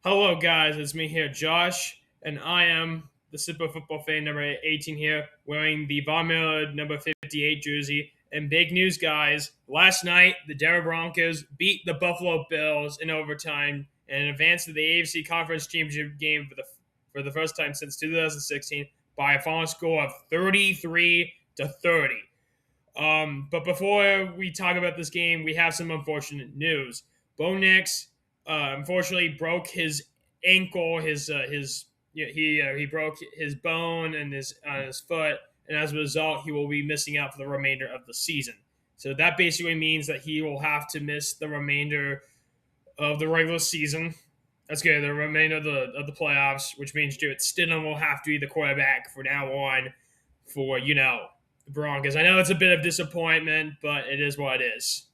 Hello, guys. It's me here, Josh, and I am the Super Football fan number 18 here, wearing the Von Miller number 58 jersey. And big news, guys. Last night, the Denver Broncos beat the Buffalo Bills in overtime and advanced to the AFC Conference Championship game for the first time since 2016 by a final score of 33-30. But before we talk about this game, we have some unfortunate news. Bo Nix, unfortunately, broke his ankle. He broke his bone and his foot, and as a result, he will be missing out for the remainder of the season. So that basically means that he will have to miss the remainder of the regular season. That's good. The remainder of the playoffs, which means Jarrett Stidham will have to be the quarterback from now on for the Broncos. I know it's a bit of disappointment, but it is what it is.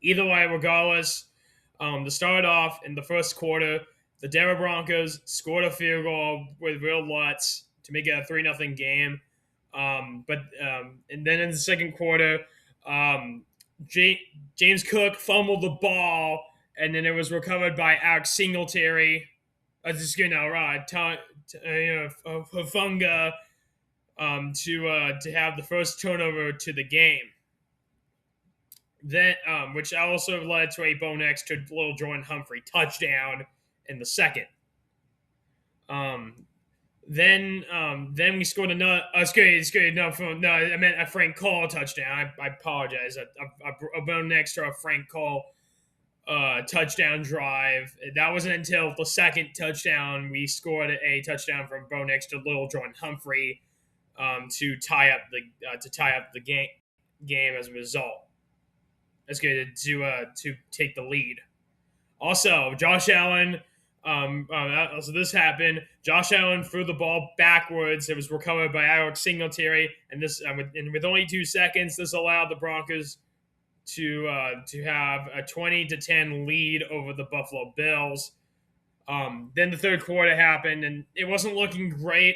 Either way, regardless, to start off in the first quarter, the Denver Broncos scored a field goal with real Lutz to make it a 3-0 game. And then in the second quarter, James Cook fumbled the ball, and then it was recovered by Alex Singletary. Funga to have the first turnover to the game. Then, which also led to a Bo Nix to Little Jordan Humphrey touchdown in the second. Then we scored another. No, I meant a Frank Cole touchdown. I apologize. A Bo Nix to a Frank Cole touchdown drive. That wasn't until the second touchdown we scored a touchdown from Bo Nix to Little Jordan Humphrey to tie up the game as a result. That's good to take the lead. Also, Josh Allen. So this happened. Josh Allen threw the ball backwards. It was recovered by Alex Singletary, and with only 2 seconds, this allowed the Broncos to have a 20-10 lead over the Buffalo Bills. Then the third quarter happened, and it wasn't looking great.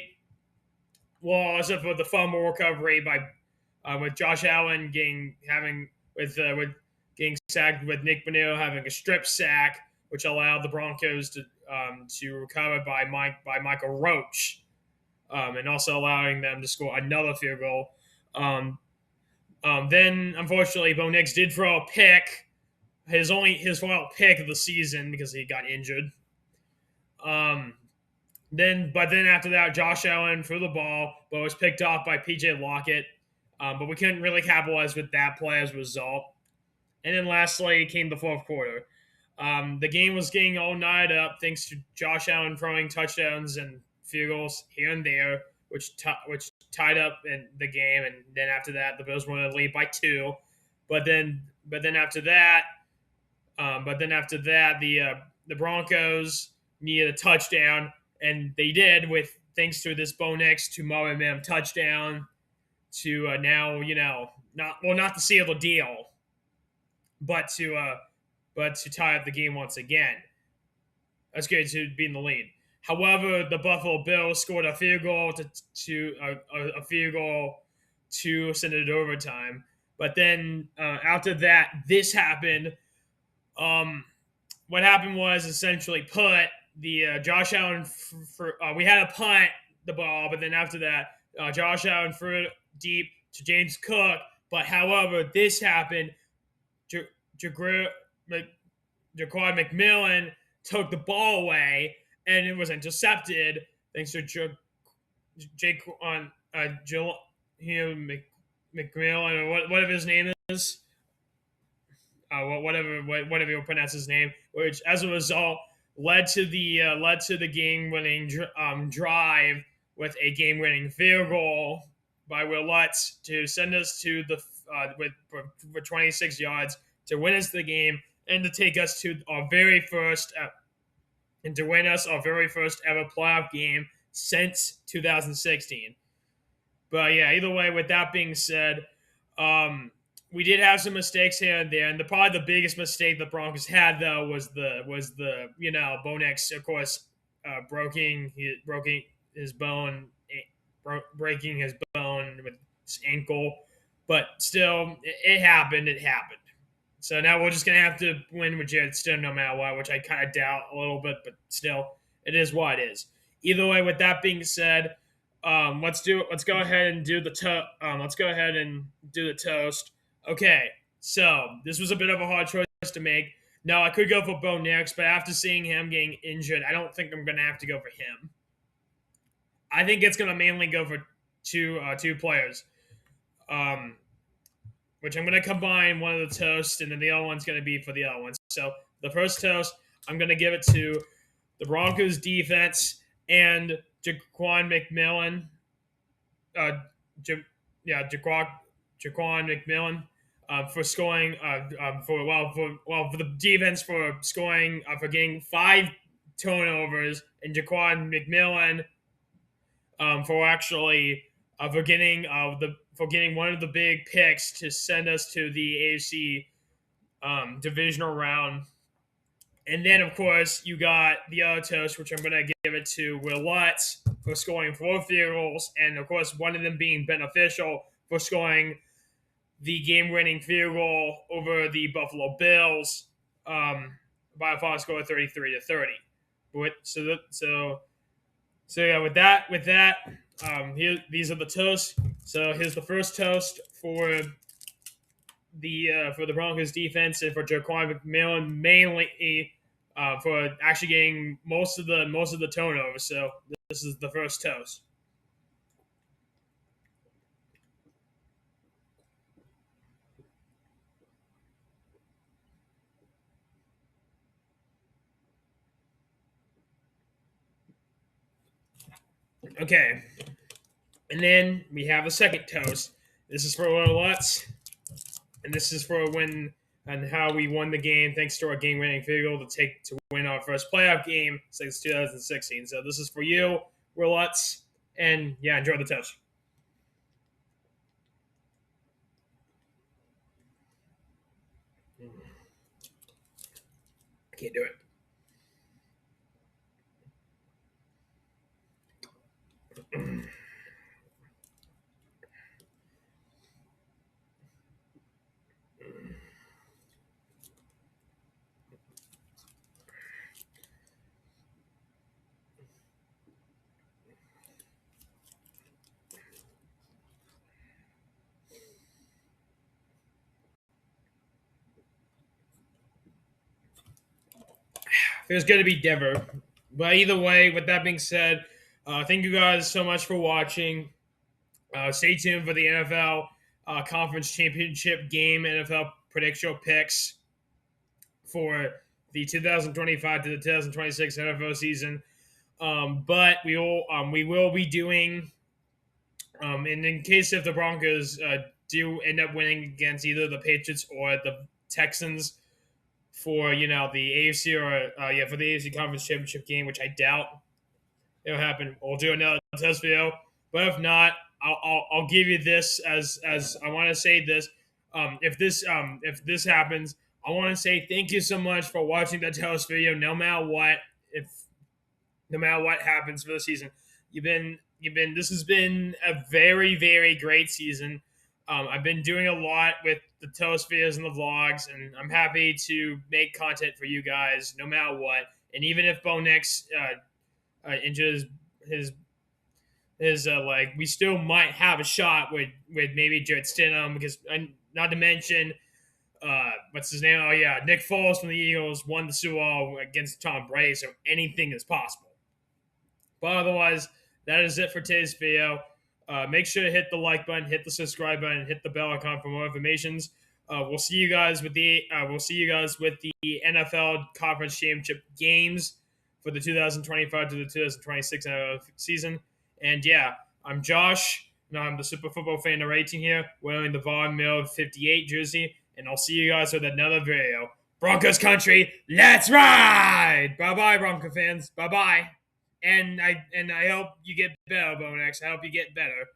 Well, except for the fumble recovery with Josh Allen getting sacked, with Nick Bonito having a strip sack, which allowed the Broncos to recover by Michael Roach, and also allowing them to score another field goal. Then, unfortunately, Bo Nix did throw a pick, his final pick of the season because he got injured. Then after that, Josh Allen threw the ball, but was picked off by P.J. Lockett. But we couldn't really capitalize with that play as a result. And then lastly came the fourth quarter. The game was getting all night up thanks to Josh Allen throwing touchdowns and field goals here and there, which tied up in the game. And then after that, the Bills were in the lead by 2. But then after that, the Broncos needed a touchdown, and they did thanks to this Bo Nix to Marvin Mims touchdown to now not to seal the deal, but to tie up the game once again. That's good to be in the lead. However, the Buffalo Bills scored a field goal to send it to overtime. But then after that, this happened. What happened was essentially put the Josh Allen. We had to punt the ball, but then after that, Josh Allen threw it deep to James Cook. But however, this happened. Jaquan McMillan took the ball away, and it was intercepted thanks to McMillan, or whatever his name is, whatever you pronounce his name, which as a result led to the game-winning drive with a game-winning field goal by Will Lutz to send us to the with 26 yards to win us the game and to take us to our very first and to win us our very first ever playoff game since 2016. But yeah, either way, with that being said, we did have some mistakes here and there, and probably the biggest mistake the Broncos had though was the Bo Nix, of course, breaking his bone with his ankle, but still, it happened. So now we're just gonna have to win with Jared Stidham no matter what, which I kind of doubt a little bit, but still, it is what it is. Either way, with that being said, let's go ahead and do the let's go ahead and do the toast. Okay, so this was a bit of a hard choice to make. No, I could go for Bo Nix, but after seeing him getting injured, I don't think I'm gonna have to go for him. I think it's gonna mainly go for two players. Um, which I'm going to combine one of the toasts, and then the other one's going to be for the other one. So the first toast, I'm going to give it to the Broncos defense and Jaquan McMillan. Uh, Jaquan McMillan for scoring for the defense for scoring for getting 5 turnovers, and Jaquan McMillan for actually for getting one of the big picks to send us to the AFC divisional round. And then, of course, you got the other toast, which I'm going to give it to Will Lutz for scoring 4 field goals, and of course, one of them being beneficial for scoring the game-winning field goal over the Buffalo Bills by a final score of 33-30. So yeah, with that, these are the toasts. So here's the first toast for the Broncos defense and for Jaquan McMillan, mainly for actually getting most of the turnovers. So this is the first toast. Okay, and then we have a second toast. This is for Will Lutz, and this is for when and how we won the game thanks to our game-winning field goal to win our first playoff game since 2016. So this is for you, Will Lutz, and yeah, enjoy the toast. I can't do it. Feels good to be Denver. But either way, with that being said, thank you guys so much for watching. Stay tuned for the NFL Conference Championship game, NFL prediction picks for the 2025 to the 2026 NFL season. But we will be doing, and in case if the Broncos do end up winning against either the Patriots or the Texans for the AFC or for the AFC Conference Championship game, which I doubt it'll happen. We'll do another test video, but if not, I'll give you this as I want to say this. If this happens, I want to say thank you so much for watching the test video. No matter what happens for the season, this has been a very, very great season. I've been doing a lot with the toast videos and the vlogs, and I'm happy to make content for you guys no matter what. And even if Bo Nix injures his leg, we still might have a shot with maybe Jared Stidham, because not to mention what's his name? Oh yeah, Nick Foles from the Eagles won the Super Bowl against Tom Brady, so anything is possible. But otherwise, that is it for today's video. Make sure to hit the like button, hit the subscribe button, and hit the bell icon for more informations. We'll see you guys with the NFL Conference Championship games for the 2025 to the 2026 NFL season. And yeah, I'm Josh, and I'm the Super Football Fan number 18 here, wearing the Von Miller 58 jersey. And I'll see you guys with another video. Broncos country, let's ride! Bye bye, Bronco fans. Bye bye. And I hope you get better, Bo Nix. I hope you get better.